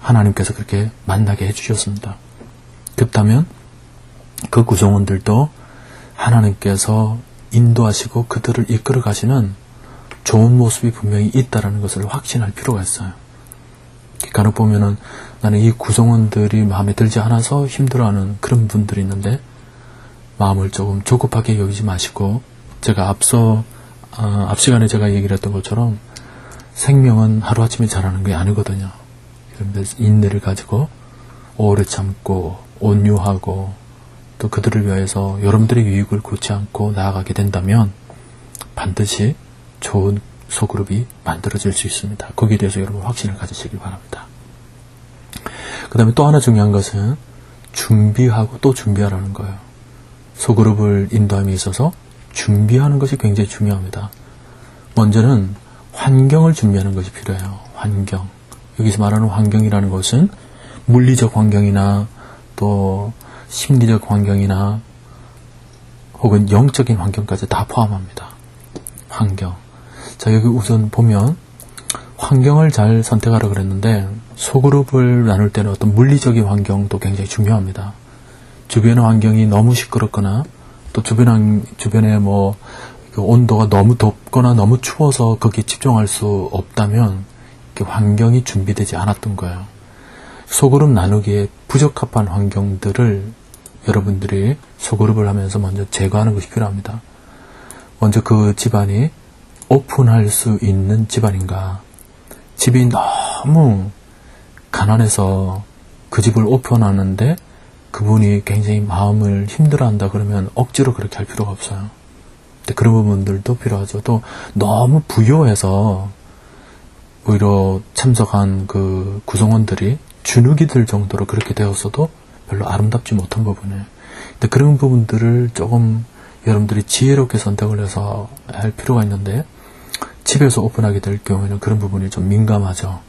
하나님께서 그렇게 만나게 해주셨습니다. 그렇다면 그 구성원들도 하나님께서 인도하시고 그들을 이끌어 가시는 좋은 모습이 분명히 있다는 것을 확신할 필요가 있어요. 간혹 보면은 나는 이 구성원들이 마음에 들지 않아서 힘들어하는 그런 분들이 있는데 마음을 조금 조급하게 여기지 마시고 제가 앞 시간에 제가 얘기를 했던 것처럼 생명은 하루아침에 자라는 게 아니거든요. 여러분들 인내를 가지고 오래 참고 온유하고 또 그들을 위해서 여러분들의 유익을 고치 않고 나아가게 된다면 반드시 좋은 소그룹이 만들어질 수 있습니다. 거기에 대해서 여러분 확신을 가지시기 바랍니다. 그 다음에 또 하나 중요한 것은 준비하고 또 준비하라는 거예요. 소그룹을 인도함에 있어서 준비하는 것이 굉장히 중요합니다. 먼저는 환경을 준비하는 것이 필요해요. 환경. 여기서 말하는 환경이라는 것은 물리적 환경이나 또 심리적 환경이나 혹은 영적인 환경까지 다 포함합니다. 환경. 자, 여기 우선 보면 환경을 잘 선택하라 그랬는데 소그룹을 나눌 때는 어떤 물리적인 환경도 굉장히 중요합니다. 주변의 환경이 너무 시끄럽거나 또 주변에 뭐 온도가 너무 덥거나 너무 추워서 거기에 집중할 수 없다면 환경이 준비되지 않았던 거예요. 소그룹 나누기에 부적합한 환경들을 여러분들이 소그룹을 하면서 먼저 제거하는 것이 필요합니다. 먼저 그 집안이 오픈할 수 있는 집안인가. 집이 너무 가난해서 그 집을 오픈하는데 그분이 굉장히 마음을 힘들어한다 그러면 억지로 그렇게 할 필요가 없어요. 근데 그런 부분들도 필요하죠. 또 너무 부요해서 오히려 참석한 그 구성원들이 주눅이 들 정도로 그렇게 되었어도 별로 아름답지 못한 부분이에요. 근데 그런 부분들을 조금 여러분들이 지혜롭게 선택을 해서 할 필요가 있는데 집에서 오픈하게 될 경우에는 그런 부분이 좀 민감하죠.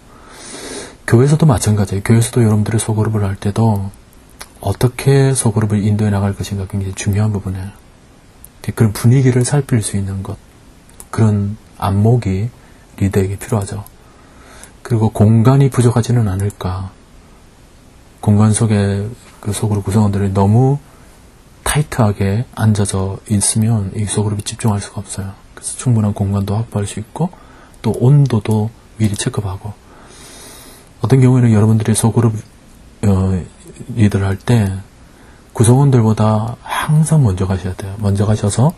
교회에서도 마찬가지예요. 교회에서도 여러분들이 소그룹을 할 때도 어떻게 소그룹을 인도해 나갈 것인가 굉장히 중요한 부분이에요. 그런 분위기를 살필 수 있는 것, 그런 안목이 리더에게 필요하죠. 그리고 공간이 부족하지는 않을까. 공간 속에 그 소그룹 구성원들이 너무 타이트하게 앉아져 있으면 이 소그룹이 집중할 수가 없어요. 그래서 충분한 공간도 확보할 수 있고 또 온도도 미리 체크하고 어떤 경우에는 여러분들이 소그룹 리더를 할 때 구성원들보다 항상 먼저 가셔야 돼요. 먼저 가셔서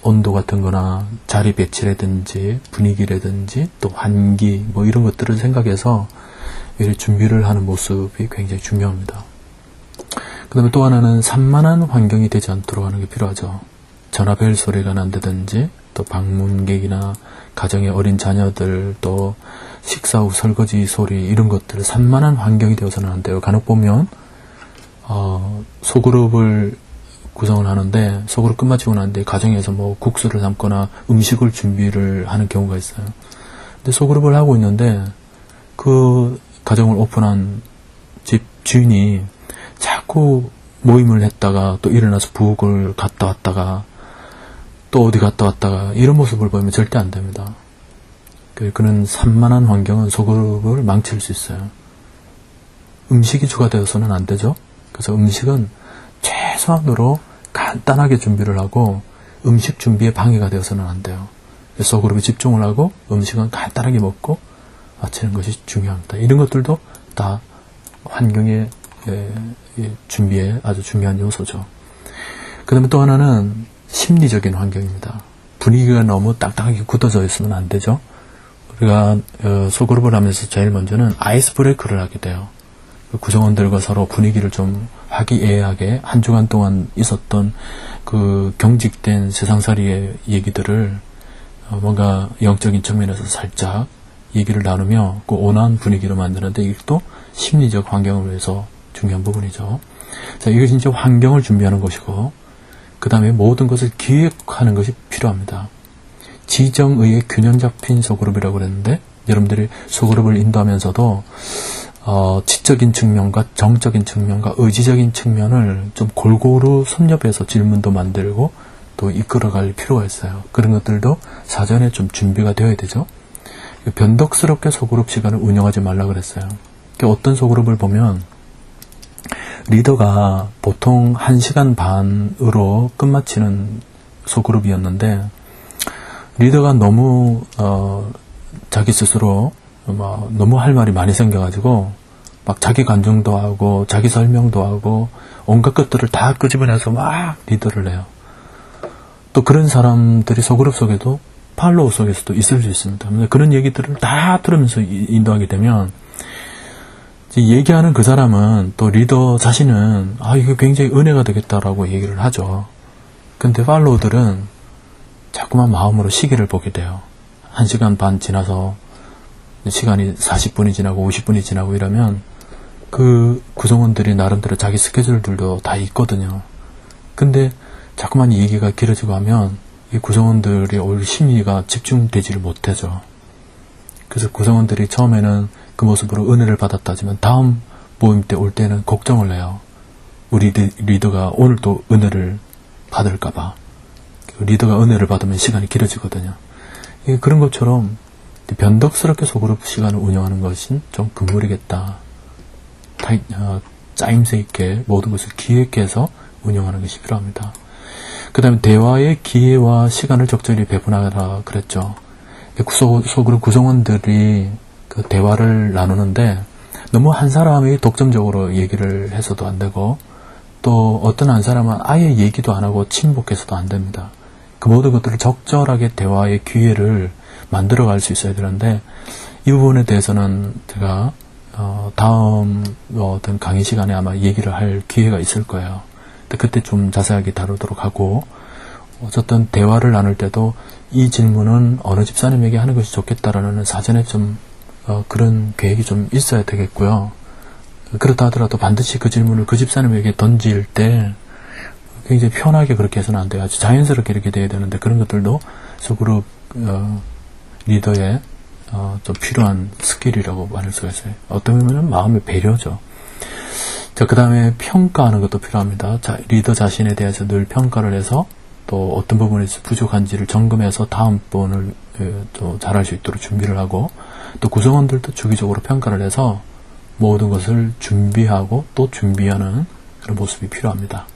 온도 같은 거나 자리 배치라든지 분위기라든지 또 환기 뭐 이런 것들을 생각해서 미리 준비를 하는 모습이 굉장히 중요합니다. 그 다음에 또 하나는 산만한 환경이 되지 않도록 하는 게 필요하죠. 전화벨 소리가 난다든지 또 방문객이나 가정의 어린 자녀들 또 식사 후 설거지 소리 이런 것들 산만한 환경이 되어서는 안 돼요. 간혹 보면 소그룹을 구성을 하는데 소그룹 끝마치고 나는데 가정에서 뭐 국수를 담거나 음식을 준비를 하는 경우가 있어요. 근데 소그룹을 하고 있는데 그 가정을 오픈한 집 주인이 자꾸 모임을 했다가 또 일어나서 부엌을 갔다 왔다가 또 어디 갔다 왔다가 이런 모습을 보이면 절대 안 됩니다. 그런 산만한 환경은 소그룹을 망칠 수 있어요. 음식이 추가되어서는 안 되죠. 그래서 음식은 최소한으로 간단하게 준비를 하고 음식 준비에 방해가 되어서는 안 돼요. 소그룹에 집중을 하고 음식은 간단하게 먹고 마치는 것이 중요합니다. 이런 것들도 다 환경의 준비에 아주 중요한 요소죠. 그 다음에 또 하나는 심리적인 환경입니다. 분위기가 너무 딱딱하게 굳어져 있으면 안 되죠. 우리가 소그룹을 하면서 제일 먼저는 아이스 브레이크를 하게 돼요. 구성원들과 서로 분위기를 좀 화기애애하게 한 주간 동안 있었던 그 경직된 세상살이의 얘기들을 뭔가 영적인 측면에서 살짝 얘기를 나누며 그 온화한 분위기로 만드는데 이것도 심리적 환경을 위해서 중요한 부분이죠. 자, 이것이 이제 환경을 준비하는 것이고 그 다음에 모든 것을 기획하는 것이 필요합니다. 지정의의 균형 잡힌 소그룹이라고 그랬는데 여러분들이 소그룹을 인도하면서도 지적인 측면과 정적인 측면과 의지적인 측면을 좀 골고루 섭렵해서 질문도 만들고 또 이끌어갈 필요가 있어요. 그런 것들도 사전에 좀 준비가 되어야 되죠. 변덕스럽게 소그룹 시간을 운영하지 말라 그랬어요. 어떤 소그룹을 보면 리더가 보통 1시간 반으로 끝마치는 소그룹이었는데 리더가 너무 자기 스스로 너무 할 말이 많이 생겨가지고 막 자기 간증도 하고 자기 설명도 하고 온갖 것들을 다 끄집어내서 막 리더를 해요. 또 그런 사람들이 소그룹 속에도 팔로우 속에서도 있을 수 있습니다. 그런 얘기들을 다 들으면서 인도하게 되면 얘기하는 그 사람은 또 리더 자신은 이거 굉장히 은혜가 되겠다라고 얘기를 하죠. 근데 팔로우들은 자꾸만 마음으로 시계를 보게 돼요. 1시간 반 지나서 시간이 40분이 지나고 50분이 지나고 이러면 그 구성원들이 나름대로 자기 스케줄들도 다 있거든요. 근데 자꾸만 이 얘기가 길어지고 하면 이 구성원들이 오히려 심리가 집중되지를 못하죠. 그래서 구성원들이 처음에는 그 모습으로 은혜를 받았다지만 다음 모임 때 올 때는 걱정을 해요. 우리 리더가 오늘 또 은혜를 받을까봐. 리더가 은혜를 받으면 시간이 길어지거든요. 그런 것처럼 변덕스럽게 소그룹 시간을 운영하는 것은 좀 금물이겠다. 짜임새 있게 모든 것을 기획해서 운영하는 것이 필요합니다. 그 다음에 대화의 기회와 시간을 적절히 배분하라 그랬죠. 소그룹 구성원들이 그 대화를 나누는데 너무 한 사람이 독점적으로 얘기를 해서도 안 되고 또 어떤 한 사람은 아예 얘기도 안 하고 침묵해서도 안 됩니다. 그 모든 것들을 적절하게 대화의 기회를 만들어갈 수 있어야 되는데 이 부분에 대해서는 제가 다음 어떤 강의 시간에 아마 얘기를 할 기회가 있을 거예요. 그때 좀 자세하게 다루도록 하고 어쨌든 대화를 나눌 때도 이 질문은 어느 집사님에게 하는 것이 좋겠다라는 사전에 좀 그런 계획이 좀 있어야 되겠고요. 그렇다 하더라도 반드시 그 질문을 그 집사님에게 던질 때 굉장히 편하게 그렇게 해서는 안 돼요. 아주 자연스럽게 이렇게 돼야 되는데 그런 것들도 소그룹 리더의 좀 필요한 스킬이라고 말할 수가 있어요. 어떤 의미는 마음의 배려죠. 자, 그 다음에 평가하는 것도 필요합니다. 리더 자신에 대해서 늘 평가를 해서 또 어떤 부분에서 부족한지를 점검해서 다음번을 또 잘할 수 있도록 준비를 하고 또 구성원들도 주기적으로 평가를 해서 모든 것을 준비하고 또 준비하는 그런 모습이 필요합니다.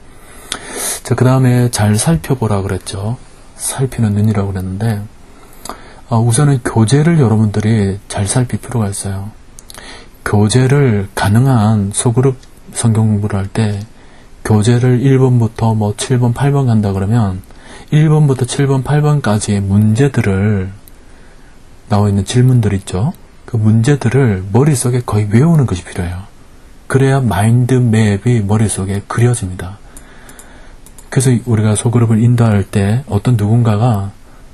자, 그 다음에 잘 살펴보라 그랬죠. 살피는 눈이라고 그랬는데 우선은 교재를 여러분들이 잘 살필 필요가 있어요. 교재를 가능한 소그룹 성경 공부를 할 때 교재를 1번부터 뭐 7번, 8번 간다 그러면 1번부터 7번, 8번까지의 문제들을 나와 있는 질문들 있죠. 그 문제들을 머릿속에 거의 외우는 것이 필요해요. 그래야 마인드맵이 머릿속에 그려집니다. 그래서 우리가 소그룹을 인도할 때 어떤 누군가가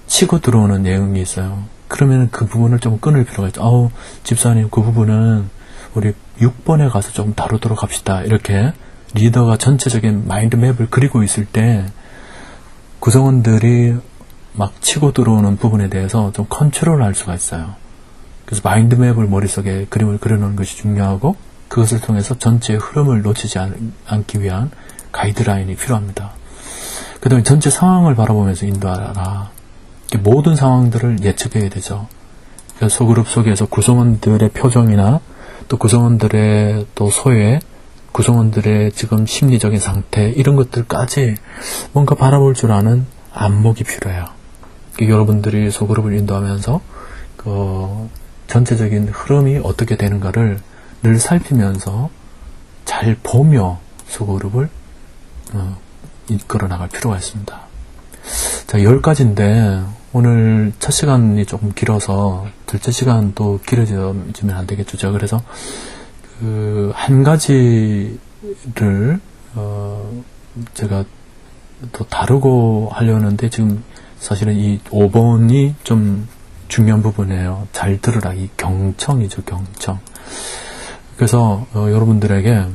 치고 들어오는 내용이 있어요. 그러면 그 부분을 좀 끊을 필요가 있죠. 집사님 그 부분은 우리 6번에 가서 좀 다루도록 합시다. 이렇게 리더가 전체적인 마인드맵을 그리고 있을 때 구성원들이 막 치고 들어오는 부분에 대해서 좀 컨트롤할 수가 있어요. 그래서 마인드맵을 머릿속에 그림을 그려놓는 것이 중요하고 그것을 통해서 전체의 흐름을 놓치지 않기 위한 가이드라인이 필요합니다. 그 다음에 전체 상황을 바라보면서 인도하라. 모든 상황들을 예측해야 되죠. 그래서 소그룹 속에서 구성원들의 표정이나 또 구성원들의 또 소외, 구성원들의 지금 심리적인 상태 이런 것들까지 뭔가 바라볼 줄 아는 안목이 필요해요. 여러분들이 소그룹을 인도하면서 그 전체적인 흐름이 어떻게 되는가를 늘 살피면서 잘 보며 소그룹을 이끌어 나갈 필요가 있습니다. 자, 10가지인데 오늘 첫 시간이 조금 길어서 둘째 시간도 길어지면 안 되겠죠. 제가 그래서 그 한 가지를 제가 더 다루고 하려는데 지금 사실은 이 5번이 좀 중요한 부분이에요. 잘 들으라. 이 경청이죠. 경청. 그래서 여러분들에게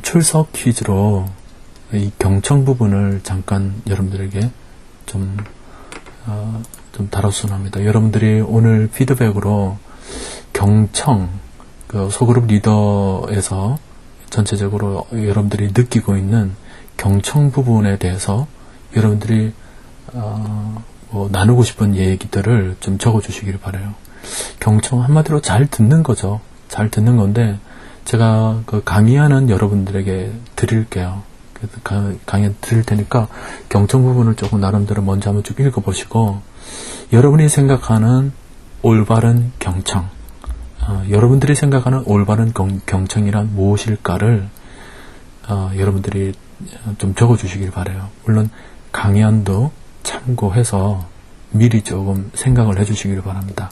출석 퀴즈로 이 경청 부분을 잠깐 여러분들에게 좀 다뤘으면 합니다. 여러분들이 오늘 피드백으로 경청, 그 소그룹 리더에서 전체적으로 여러분들이 느끼고 있는 경청 부분에 대해서 여러분들이 뭐 나누고 싶은 얘기들을 좀 적어주시길 바라요. 경청 한마디로 잘 듣는 거죠. 잘 듣는 건데 제가 그 강의하는 여러분들에게 드릴게요. 그래서 강의 드릴 테니까 경청 부분을 조금 나름대로 먼저 한번 쭉 읽어보시고 여러분이 생각하는 올바른 경청, 여러분들이 생각하는 올바른 경청이란 무엇일까를 여러분들이 좀 적어주시길 바라요. 물론 강의안도 참고해서 미리 조금 생각을 해주시길 바랍니다.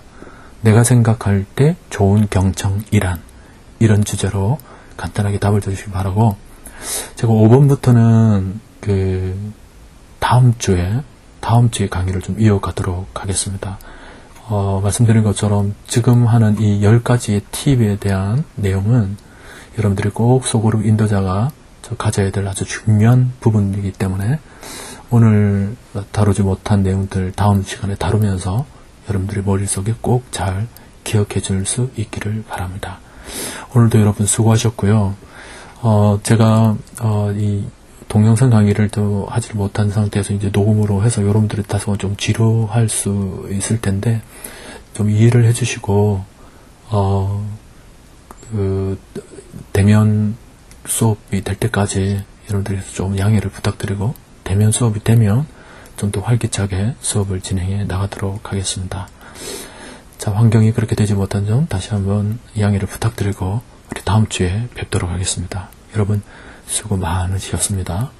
내가 생각할 때 좋은 경청이란 이런 주제로 간단하게 답을 주시기 바라고 제가 5번부터는 그 다음 주에 강의를 좀 이어가도록 하겠습니다. 말씀드린 것처럼 지금 하는 이 10가지의 팁에 대한 내용은 여러분들이 꼭 소그룹 인도자가 가져야 될 아주 중요한 부분이기 때문에 오늘 다루지 못한 내용들 다음 시간에 다루면서 여러분들의 머릿속에 꼭 잘 기억해 줄 수 있기를 바랍니다. 오늘도 여러분 수고하셨고요. 제가 이 동영상 강의를 또 하지 못한 상태에서 이제 녹음으로 해서 여러분들이 다소 좀 지루할 수 있을 텐데 좀 이해를 해주시고 그 대면 수업이 될 때까지 여러분들이 좀 양해를 부탁드리고 대면 수업이 되면 좀 더 활기차게 수업을 진행해 나가도록 하겠습니다. 자, 환경이 그렇게 되지 못한 점 다시 한번 양해를 부탁드리고 우리 다음 주에 뵙도록 하겠습니다. 여러분 수고 많으셨습니다.